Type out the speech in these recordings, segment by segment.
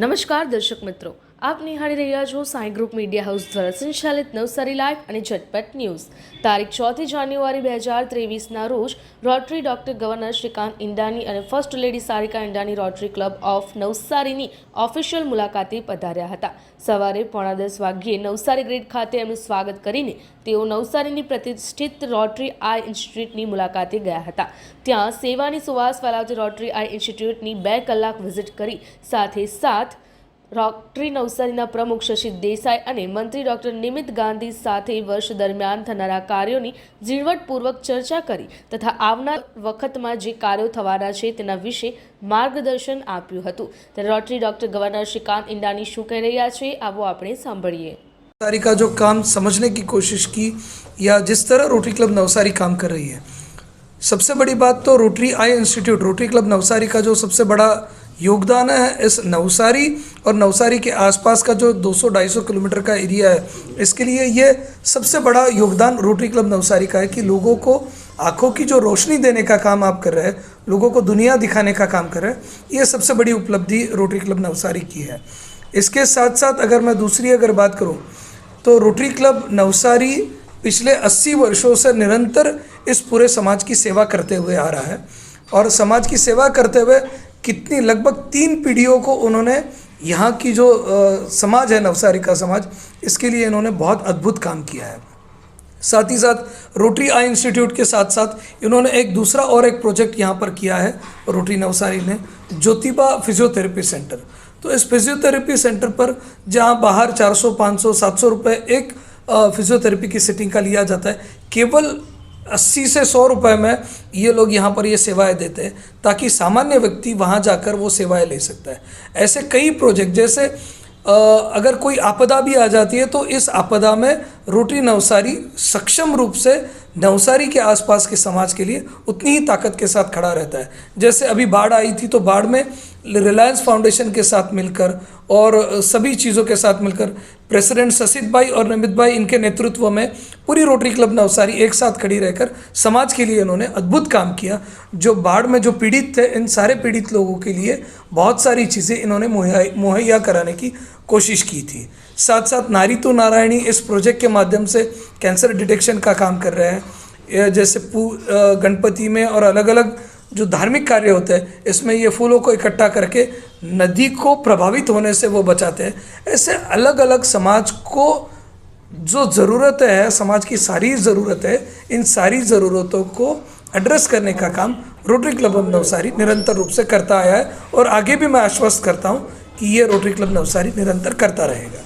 નમસ્કાર દર્શક મિત્રો, આપ નિહાળી રહ્યા છો સાઈ ગ્રુપ મીડિયા હાઉસ દ્વારા સંચાલિત નવસારી લાઈવ અને ઝટપટ ન્યૂઝ. તારીખ 4 જાન્યુઆરી 2023ના રોજ rotary doctor governor Shrikant Indani અને first lady Sarika Indani rotary club of નવસારીની ઓફિશિયલ મુલાકાતે પધાર્યા હતા. સવારે 9:30 વાગ્યે નવસારી ગ્રીડ ખાતે એમનું સ્વાગત કરીને તેઓ નવસારીની પ્રતિષ્ઠિત રોટરી આઈ ઇન્સ્ટિટ્યૂટની મુલાકાતે ગયા હતા. ત્યાં સેવાની સુવાસ ફેલાવતી રોટરી આઈ ઇન્સ્ટિટ્યૂટની 2 કલાક વિઝિટ કરી સાથે સાથ રોટરી નવસારીના પ્રમુખ શશી દેસાઈ અને મંત્રી ડોક્ટર નિમિત ગાંધી સાથે વર્ષ દરમિયાન થનારા કાર્યોની ઝીણવટપૂર્વક ચર્ચા કરી તથા આવનાર વખતમાં જે કાર્યો થવાના છે તેના વિશે માર્ગદર્શન આપ્યું હતું. ત્યારે રોટરી ડોક્ટર ગવર્નર શ્રીકાંત ઇંડાની શું કહી રહ્યા છે, આવો આપણે સાંભળીએ. नवसारी का जो काम समझने की कोशिश की या जिस तरह रोटरी क्लब नवसारी काम कर रही है, सबसे बड़ी बात तो रोटरी आई इंस्टीट्यूट रोटरी क्लब नवसारी का जो सबसे बड़ा योगदान है इस नवसारी और नवसारी के आसपास का जो 200-250 किलोमीटर का एरिया है, इसके लिए ये सबसे बड़ा योगदान रोटरी क्लब नवसारी का है कि लोगों को आँखों की जो रोशनी देने का काम आप कर रहे हैं, लोगों को दुनिया दिखाने का काम कर रहे हैं, ये सबसे बड़ी उपलब्धि रोटरी क्लब नवसारी की है. इसके साथ साथ अगर मैं दूसरी बात करूँ तो रोटरी क्लब नवसारी पिछले 80 वर्षों से निरंतर इस पूरे समाज की सेवा करते हुए आ रहा है और समाज की सेवा करते हुए कितनी लगभग 3 पीढ़ियों को उन्होंने यहाँ की जो समाज है नवसारी का समाज, इसके लिए इन्होंने बहुत अद्भुत काम किया है. साथ ही साथ रोटरी आई इंस्टीट्यूट के साथ साथ इन्होंने एक दूसरा और एक प्रोजेक्ट यहाँ पर किया है रोटरी नवसारी ने, ज्योतिबा फिजियोथेरेपी सेंटर. तो इस फिजियोथेरेपी सेंटर पर जहाँ बाहर 400, 500, 700 रुपये एक फिजियोथेरेपी की सिटिंग का लिया जाता है, केवल 80 से 100 रुपये में ये लोग यहाँ पर ये सेवाएं देते हैं ताकि सामान्य व्यक्ति वहाँ जाकर वो सेवाएं ले सकता है. ऐसे कई प्रोजेक्ट, जैसे अगर कोई आपदा भी आ जाती है तो इस आपदा में रोटरी नवसारी सक्षम रूप से नवसारी के आसपास के समाज के लिए उतनी ही ताकत के साथ खड़ा रहता है. जैसे अभी बाढ़ आई थी तो बाढ़ में रिलायंस फाउंडेशन के साथ मिलकर और सभी चीज़ों के साथ मिलकर प्रेसिडेंट ससित भाई और नमित भाई इनके नेतृत्व में पूरी रोटरी क्लब नवसारी एक साथ खड़ी रहकर समाज के लिए इन्होंने अद्भुत काम किया. जो बाढ़ में जो पीड़ित थे, इन सारे पीड़ित लोगों के लिए बहुत सारी चीज़ें इन्होंने मुहैया कराने की कोशिश की थी. साथ साथ नारी तो नारायणी इस प्रोजेक्ट के माध्यम से कैंसर डिटेक्शन का काम कर रहे हैं. जैसे गणपति में और अलग अलग जो धार्मिक कार्य होते हैं, इसमें ये फूलों को इकट्ठा करके नदी को प्रभावित होने से वो बचाते हैं. ऐसे अलग अलग समाज को जो ज़रूरत है, समाज की सारी ज़रूरत है, इन सारी ज़रूरतों को एड्रेस करने का काम रोटरी क्लब ऑफ नवसारी निरंतर रूप से करता आया है और आगे भी मैं आश्वस्त करता हूँ कि ये रोटरी क्लब नवसारी निरंतर करता रहेगा.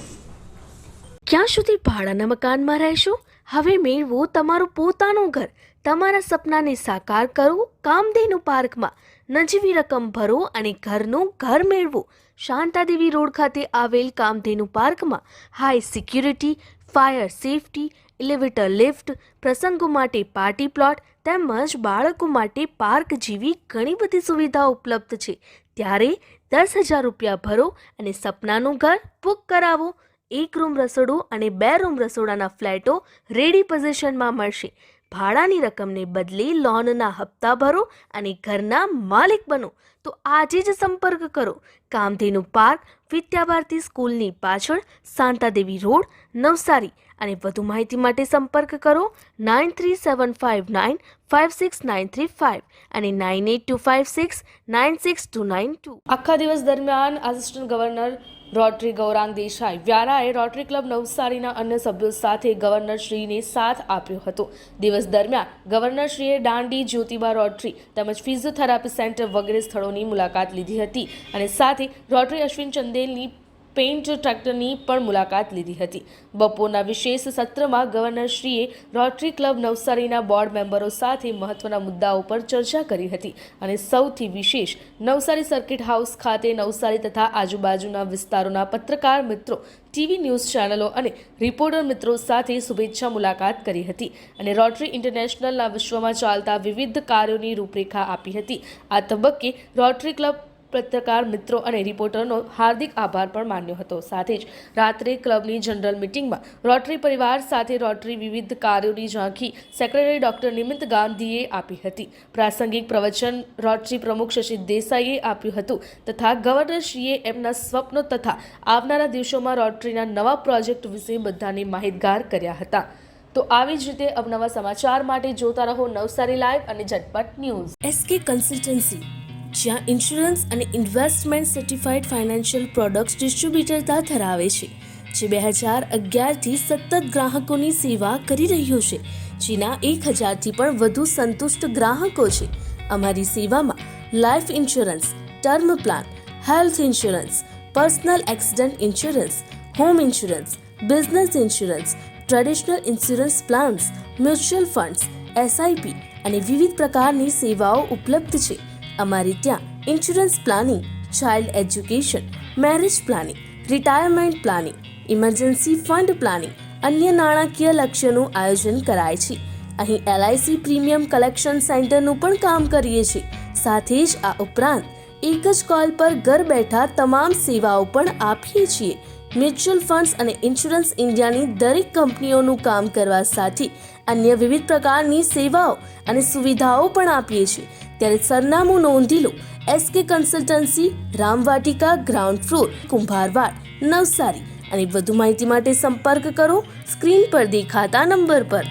ક્યાં સુધી ભાડાના મકાનમાં રહેશો? હવે મેળવો તમારું પોતાનું ઘર. તમારા સપનાને સાકાર કરો કામધેનુ પાર્કમાં. નજીવી રકમ ભરો અને ઘરનું ઘર મેળવો. શાંતાદેવી રોડ ખાતે આવેલ કામધેનુ પાર્કમાં high security, fire safety, elevator lift, પ્રસંગો માટે પાર્ટી પ્લોટ તેમજ બાળકો માટે પાર્ક જેવી ઘણી બધી સુવિધાઓ ઉપલબ્ધ છે. ત્યારે 10,000 રૂપિયા ભરો અને સપનાનું ઘર બુક કરાવો. 1 રૂમ રસોડું અને 2 રૂમ રસોડાના ફ્લેટો રેડી પોઝિશનમાં મળશે. ભાડાની રકમને બદલે લોનના હપ્તા ભરો અને ઘરના માલિક બનો. તો આજે જ સંપર્ક કરો. કામધેનુ પાર્ક, વિદ્યાભારતી સ્કૂલની પાછળ, શાંતાદેવી રોડ, નવસારી. અને વધુ માહિતી માટે સંપર્ક કરો 9375956935 અને 9825696292. આખા દિવસ દરમિયાન assistant governor rotary Gaurang Desai વ્યારાએ રોટરી ક્લબ નવસારીના અન્ય સભ્યો સાથે ગવર્નરશ્રીને સાથ આપ્યો હતો. દિવસ દરમિયાન ગવર્નરશ્રીએ દાંડી, જ્યોતિબા રોટરી તેમજ ફિઝિયોથેરાપી સેન્ટર વગેરે સ્થળોની મુલાકાત લીધી હતી અને સાથે રોટરી અશ્વિન ચંદેલની પેઇન્ટ ટ્રેક્ટરની પણ મુલાકાત લીધી હતી. બપોરના વિશેષ સત્રમાં ગવર્નરશ્રીએ રોટરી ક્લબ નવસારીના બોર્ડ મેમ્બરો સાથે મહત્વના મુદ્દાઓ પર ચર્ચા કરી હતી અને સૌથી વિશેષ નવસારી સર્કિટ હાઉસ ખાતે નવસારી તથા આજુબાજુના વિસ્તારોના પત્રકાર મિત્રો, ટીવી ન્યૂઝ ચેનલો અને રિપોર્ટર મિત્રો સાથે શુભેચ્છા મુલાકાત કરી હતી અને રોટરી ઇન્ટરનેશનલના વિશ્વમાં ચાલતા વિવિધ કાર્યોની રૂપરેખા આપી હતી. આ તબક્કે રોટરી ક્લબ પત્રકાર મિત્રો અને રિપોર્ટરનો હાર્દિક આભાર પણ માન્યો હતો. સાથે જ રાત્રે ક્લબની જનરલ મિટિંગમાં રોટરી પરિવાર સાથે રોટરી વિવિધ કાર્યોની ઝાંખી સેક્રેટરી ડોક્ટર નિમિત ગાંધીએ આપી હતી. પ્રાસંગિક પ્રવચન રોટરી પ્રમુખ શશી દેસાઈએ આપ્યું હતું તથા ગવર્નરશ્રીએ એમના સ્વપ્નો તથા આવનારા દિવસોમાં રોટરીના નવા પ્રોજેક્ટ વિશે બધાને માહિતગાર કર્યા હતા. તો આવી જ રીતે અવનવા સમાચાર માટે જોતા રહો નવસારી લાઈવ અને ઝટપટ ન્યૂઝ. SK કન્સલ્ટન્સી, જ્યાં ઇન્સ્યોરન્સ અને ઇન્વેસ્ટમેન્ટ સર્ટિફાઈડ ફાઇનાન્શિયલ પ્રોડક્ટ્સ ડિસ્ટ્રીબ્યુટરતા ધરાવે છે, જે 2011થી સતત ગ્રાહકોની સેવા કરી રહ્યો છે, જેના 1000થી પણ વધુ સંતુષ્ટ ગ્રાહકો છે. અમારી સેવામાં life insurance, term plan, health insurance, personal accident insurance, home insurance, business insurance, traditional insurance plans, mutual funds, SIP અને વિવિધ પ્રકારની સેવાઓ ઉપલબ્ધ છે. અમારે ત્યાં insurance planning, child education, marriage planning, retirement planning, emergency fund planning, અન્ય નાણાકીય લક્ષ્યનું આયોજન કરાય છે. અહીં LIC પ્રીમિયમ કલેક્શન સેન્ટરનું પણ કામ કરીએ છીએ. સાથે જ આ ઉપરાંત એક જ કોલ પર ઘર બેઠા તમામ સેવાઓ પણ આપીએ છીએ. મ્યુચ્યુઅલ ફંડ્સ અને ઇન્સ્યોરન્સ ઇન્ડિયાની દરેક કંપનીઓનું કામ કરવા સાથે અન્ય વિવિધ પ્રકારની સેવાઓ અને સુવિધાઓ પણ આપીએ છીએ. ત્યારે સરનામું નોંધી લો. SK consultancy, Ramvatika, ground floor, Kumbharwad, Navsari. અને વધુ માહિતી માટે સંપર્ક કરો સ્ક્રીન પર દેખાતા નંબર પર.